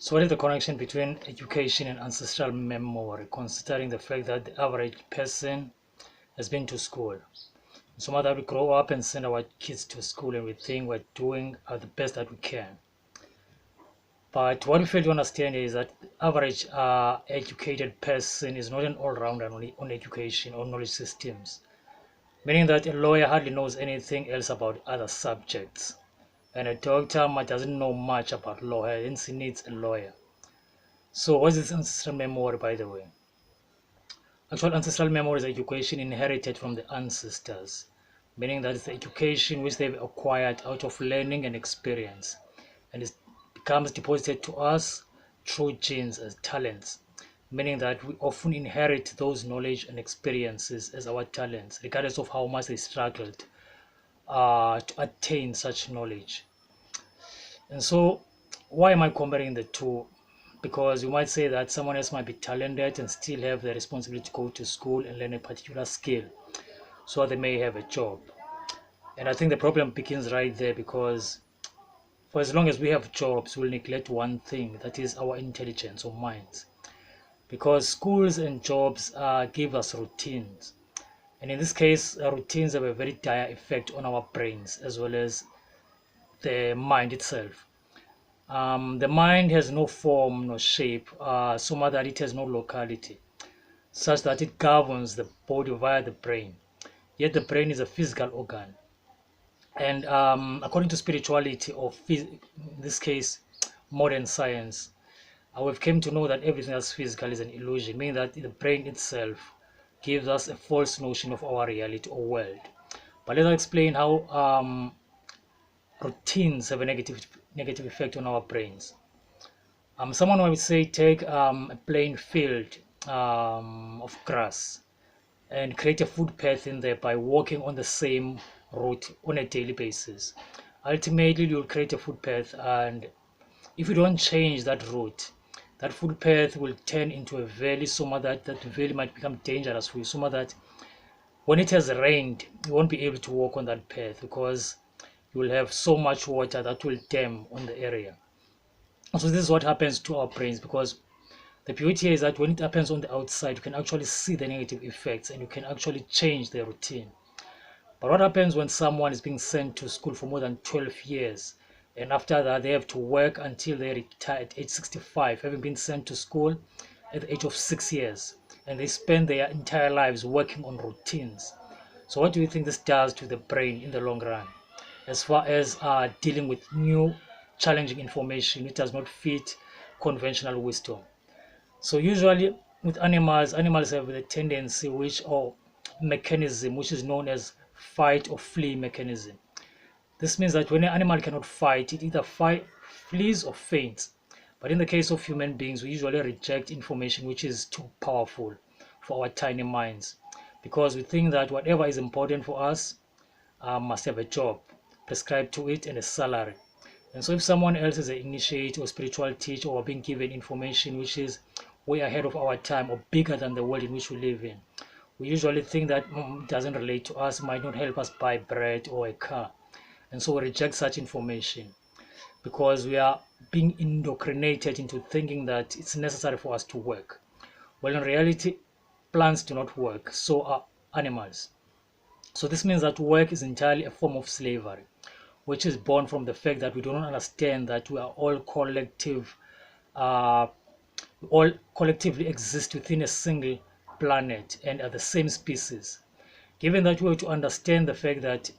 So what is the connection between education and ancestral memory, considering the fact that the average person has been to school? So much that we grow up and send our kids to school and we think we're doing the best that we can. But what we fail to understand is that the average educated person is not an all-rounder on education or knowledge systems, meaning that a lawyer hardly knows anything else about other subjects. And a doctor doesn't know much about law, hence he needs a lawyer. So what is this ancestral memory, by the way? Actual ancestral memory is education inherited from the ancestors, meaning that it's the education which they've acquired out of learning and experience, and it becomes deposited to us through genes as talents, meaning that we often inherit those knowledge and experiences as our talents, regardless of how much they struggled to attain such knowledge. And so, why am I comparing the two? Because you might say that someone else might be talented and still have the responsibility to go to school and learn a particular skill, so they may have a job. And I think the problem begins right there, because for as long as we have jobs, we'll neglect one thing, that is our intelligence or minds. Because schools and jobs give us routines. And in this case, routines have a very dire effect on our brains as well as the mind itself. The mind has no form, no shape, so much that it has no locality, such that it governs the body via the brain. Yet the brain is a physical organ. And according to spirituality, or in this case, modern science, we've come to know that everything that's physical is an illusion, meaning that the brain itself gives us a false notion of our reality or world. But let's explain how routines have a negative effect on our brains. Someone might say take a plain field of grass and create a foot path in there by walking on the same route on a daily basis. Ultimately, you'll create a footpath, and if you don't change that route, that footpath will turn into a valley, so much that that valley might become dangerous for you, so much that when it has rained, you won't be able to walk on that path because you will have so much water that will dam on the area. So this is what happens to our brains, because the beauty is that when it happens on the outside, you can actually see the negative effects and you can actually change the routine. But what happens when someone is being sent to school for more than 12 years, and after that they have to work until they retire at age 65, having been sent to school at the age of 6 years, and they spend their entire lives working on routines? So what do you think this does to the brain in the long run, as far as dealing with new challenging information which does not fit conventional wisdom? So usually with animals have the tendency or mechanism which is known as fight or flee mechanism. This means that when an animal cannot fight, it either flees or faints. But in the case of human beings, we usually reject information which is too powerful for our tiny minds, because we think that whatever is important for us must have a job prescribed to it and a salary. And so if someone else is an initiate or spiritual teacher or being given information which is way ahead of our time or bigger than the world in which we live in, we usually think that it doesn't relate to us, might not help us buy bread or a car. And so we reject such information because we are being indoctrinated into thinking that it's necessary for us to work. Well, in reality, plants do not work, so are animals. So this means that work is entirely a form of slavery, which is born from the fact that we do not understand that we are all all collectively exist within a single planet and are the same species. Given that we were to understand the fact that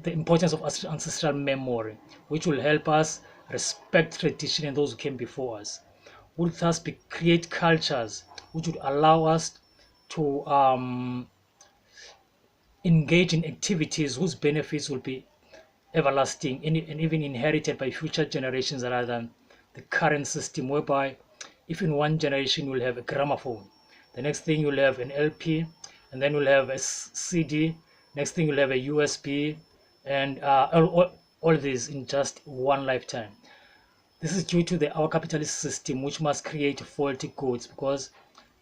the importance of ancestral memory, which will help us respect tradition and those who came before us, would thus create cultures which would allow us to engage in activities whose benefits will be everlasting and even inherited by future generations, rather than the current system whereby if in one generation you'll have a gramophone, the next thing you'll have an LP, and then you'll have a CD, next thing you'll have a USB, and all this in just one lifetime. This is due to our capitalist system, which must create faulty goods because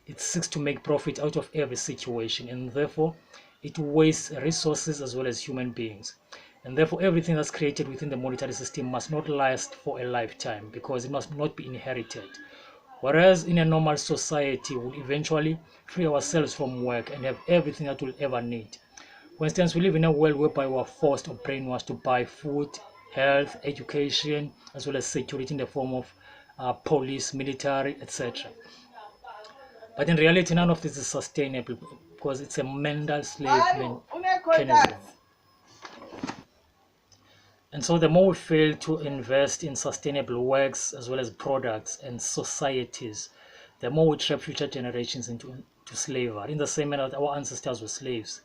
it seeks to make profit out of every situation, and therefore it wastes resources as well as human beings. And therefore, everything that's created within the monetary system must not last for a lifetime because it must not be inherited. Whereas in a normal society, we'll eventually free ourselves from work and have everything that we'll ever need. For instance, we live in a world whereby we are forced or brainwashed to buy food, health, education, as well as security in the form of police, military, etc. But in reality, none of this is sustainable because it's a mental slave mechanism. And so the more we fail to invest in sustainable works as well as products and societies, the more we trap future generations into slavery. In the same manner that our ancestors were slaves,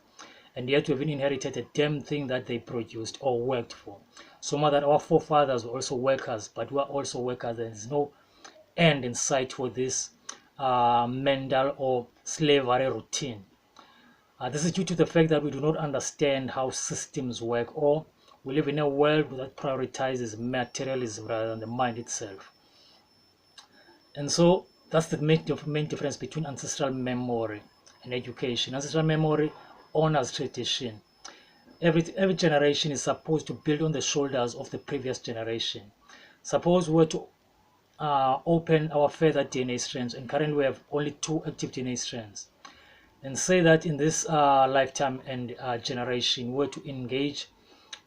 and yet we've inherited a damn thing that they produced or worked for. So much that our forefathers were also workers, but we are also workers. There is no end in sight for this mental or slavery routine. This is due to the fact that we do not understand how systems work, or we live in a world that prioritizes materialism rather than the mind itself. And so that's the main difference between ancestral memory and education. Ancestral memory honors tradition. Every generation is supposed to build on the shoulders of the previous generation. Suppose we were to open our further DNA strands, and currently we have only 2 active DNA strands, and say that in this lifetime and generation we were to engage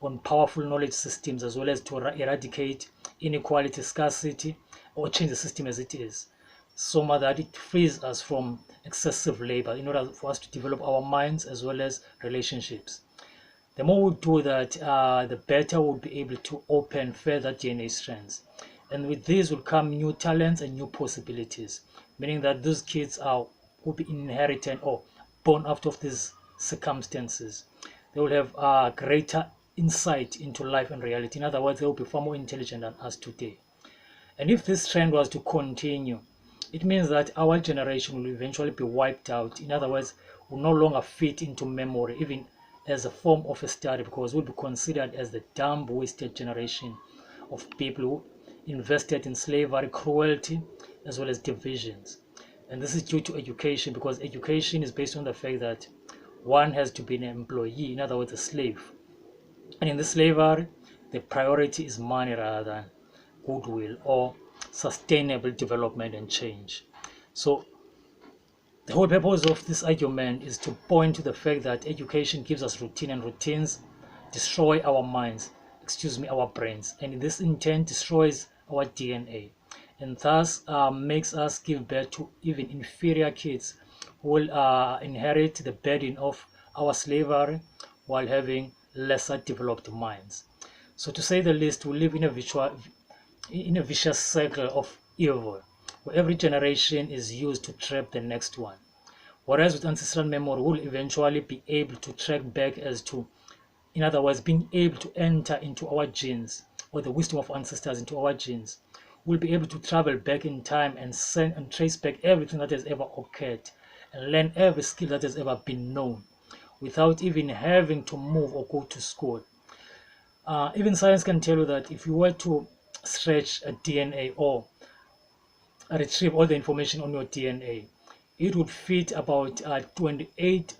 on powerful knowledge systems as well as to eradicate inequality, scarcity, or change the system as it is, so much that it frees us from excessive labor in order for us to develop our minds as well as relationships. The more we do that, the better we'll be able to open further DNA strands. And with this will come new talents and new possibilities, meaning that those kids will be inherited or born out of these circumstances. They will have greater insight into life and reality. In other words, they will be far more intelligent than us today. And if this trend was to continue, it means that our generation will eventually be wiped out. In other words, will no longer fit into memory, even as a form of a study, because we'll be considered as the dumb, wasted generation of people who invested in slavery, cruelty, as well as divisions. And this is due to education, because education is based on the fact that one has to be an employee, in other words, a slave. And in the slavery, the priority is money rather than goodwill or sustainable development and change. So the whole purpose of this argument is to point to the fact that education gives us routine, and routines destroy our minds, our brains, and this in turn destroys our DNA, and thus makes us give birth to even inferior kids who will inherit the burden of our slavery while having lesser developed minds. So to say the least, we live in a vicious cycle of evil, where every generation is used to trap the next one. Whereas with ancestral memory, we'll eventually be able to track back as to, in other words, being able to enter into our genes, or the wisdom of ancestors into our genes. We'll be able to travel back in time and send and trace back everything that has ever occurred and learn every skill that has ever been known without even having to move or go to school. Even science can tell you that if you were to stretch a DNA or retrieve all the information on your DNA, it would fit about 28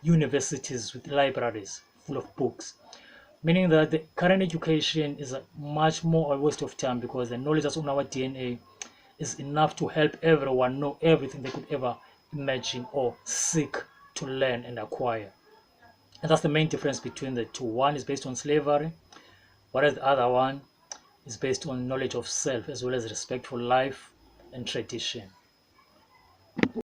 universities with libraries full of books, meaning that the current education is much more a waste of time, because the knowledge that's on our DNA is enough to help everyone know everything they could ever imagine or seek to learn and acquire. And that's the main difference between the two. One is based on slavery, whereas the other one is based on knowledge of self as well as respect for life and tradition.